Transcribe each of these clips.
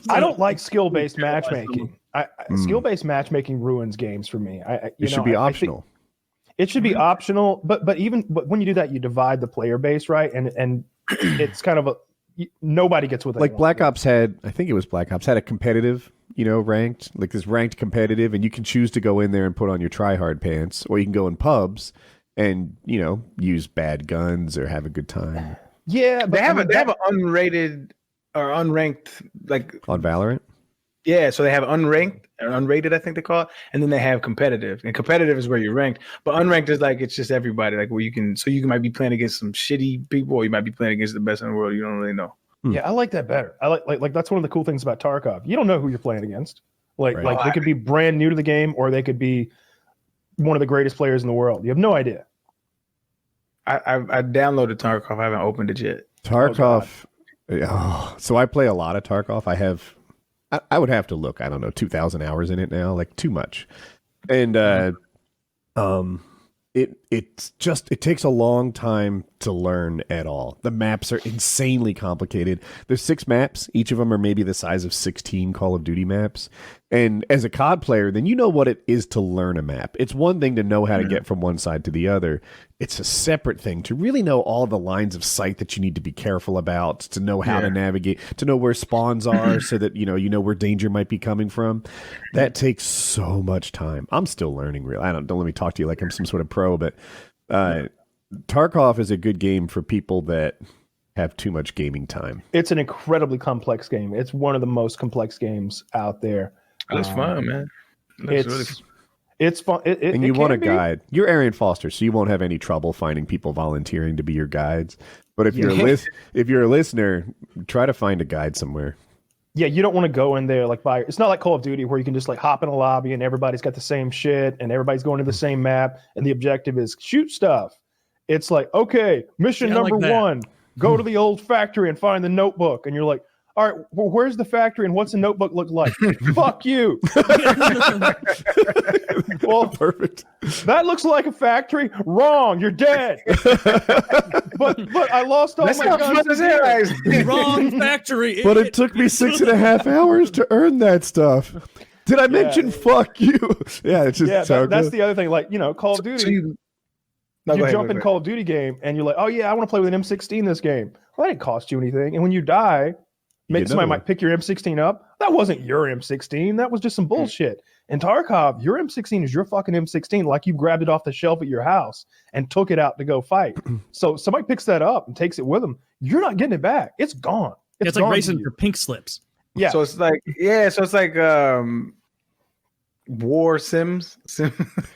I don't like skill-based matchmaking. Skill-based matchmaking ruins games for me. It should be optional. It should be optional, but when you do that, you divide the player base, right? And it's kind of nobody gets what they want. Black Ops had, I think it was Black Ops had a competitive, ranked, like this ranked competitive, and you can choose to go in there and put on your try-hard pants, or you can go in pubs and use bad guns or have a good time. Yeah, but they have an unrated or unranked on Valorant. Yeah, so they have unranked or unrated, I think they call it, and then they have competitive. And competitive is where you're ranked, but unranked is it's just everybody, where you might be playing against some shitty people, or you might be playing against the best in the world. You don't really know. Yeah, I like that better. I like that's one of the cool things about Tarkov. You don't know who you're playing against. They could be brand new to the game, or they could be one of the greatest players in the world. You have no idea. I downloaded Tarkov. I haven't opened it yet. Tarkov. So I play a lot of Tarkov. I would have to look. I don't know, 2,000 hours in it now. Too much. And it takes a long time to learn at all. The maps are insanely complicated. There's 6 maps. Each of them are maybe the size of 16 Call of Duty maps. And as a COD player, then you know what it is to learn a map. It's one thing to know how to get from one side to the other. It's a separate thing to really know all the lines of sight that you need to be careful about, to know how to navigate, to know where spawns are so that you know where danger might be coming from. That takes so much time. I'm still learning don't let me talk to you like I'm some sort of pro, but Tarkov is a good game for people that have too much gaming time. It's an incredibly complex game. It's one of the most complex games out there. It's fun, man. It's fun. And you want a guide. You're Arian Foster, so you won't have any trouble finding people volunteering to be your guides. But if you're a listener, try to find a guide somewhere. Yeah, you don't want to go in there it's not like Call of Duty where you can just hop in a lobby and everybody's got the same shit and everybody's going to the same map and the objective is shoot stuff. It's okay, mission number 1, go to the old factory and find the notebook. And you're like, all right, well, where's the factory and what's the notebook look like? Fuck you. Well, perfect. That looks like a factory. Wrong. You're dead. but I lost all my guns. Wrong factory. But it took me 6.5 hours to earn that stuff. Did I mention fuck you? Yeah, it's just that's the other thing. Call of Duty. You jump in Call of Duty game and you're like, oh yeah, I want to play with an M16 this game. Well, that didn't cost you anything. And when you die, somebody might pick your M16 up. That wasn't your M16. That was just some bullshit. In Tarkov, your M16 is your fucking M16, like you grabbed it off the shelf at your house and took it out to go fight. So somebody picks that up and takes it with them. You're not getting it back. It's gone. It's like racing for pink slips. Yeah. So it's war sims.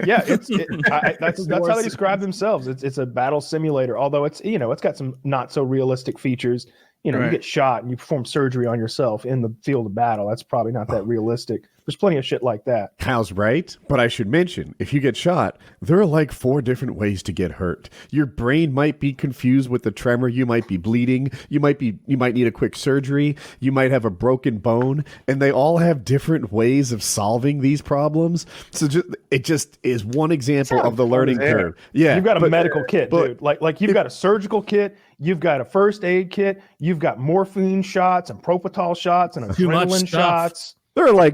Yeah, that's how they describe themselves. It's a battle simulator, although it's got some not so realistic features. You get shot and you perform surgery on yourself in the field of battle. That's probably not that realistic. There's plenty of shit like that. Kyle's right, but I should mention, if you get shot, there are 4 different ways to get hurt. Your brain might be confused with the tremor. You might be bleeding. You might need a quick surgery. You might have a broken bone, and they all have different ways of solving these problems. So it just is one example of the learning curve. Yeah, you've got a medical kit, dude. Like you've got a surgical kit. You've got a first aid kit. You've got morphine shots and propofol shots and adrenaline shots. There are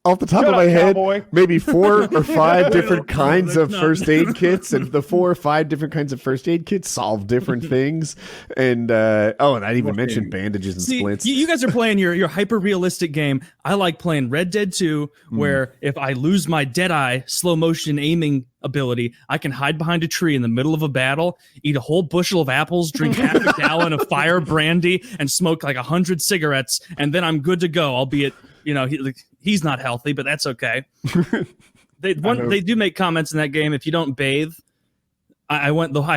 off the top of my head, maybe 4 or 5 different kinds of first aid kits, and the 4 or 5 different kinds of first aid kits solve different things. And and I even mentioned bandages and splints. You guys are playing your hyper realistic game. I like playing Red Dead 2, where if I lose my Deadeye slow motion aiming ability, I can hide behind a tree in the middle of a battle, eat a whole bushel of apples, drink half a gallon of fire brandy, and smoke 100 cigarettes, and then I'm good to go. Albeit, he's not healthy, but that's okay. They do make comments in that game. If you don't bathe, I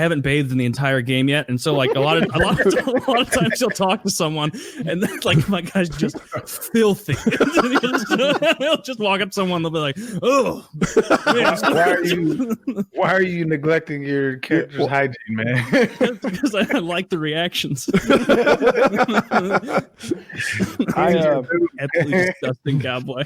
haven't bathed in the entire game yet, and so a lot of times you'll talk to someone, and then my guy's just filthy. He'll just walk up to someone, they'll be like, "Oh, why are you neglecting your character's hygiene, man?" Because I like the reactions. Absolutely disgusting cowboy.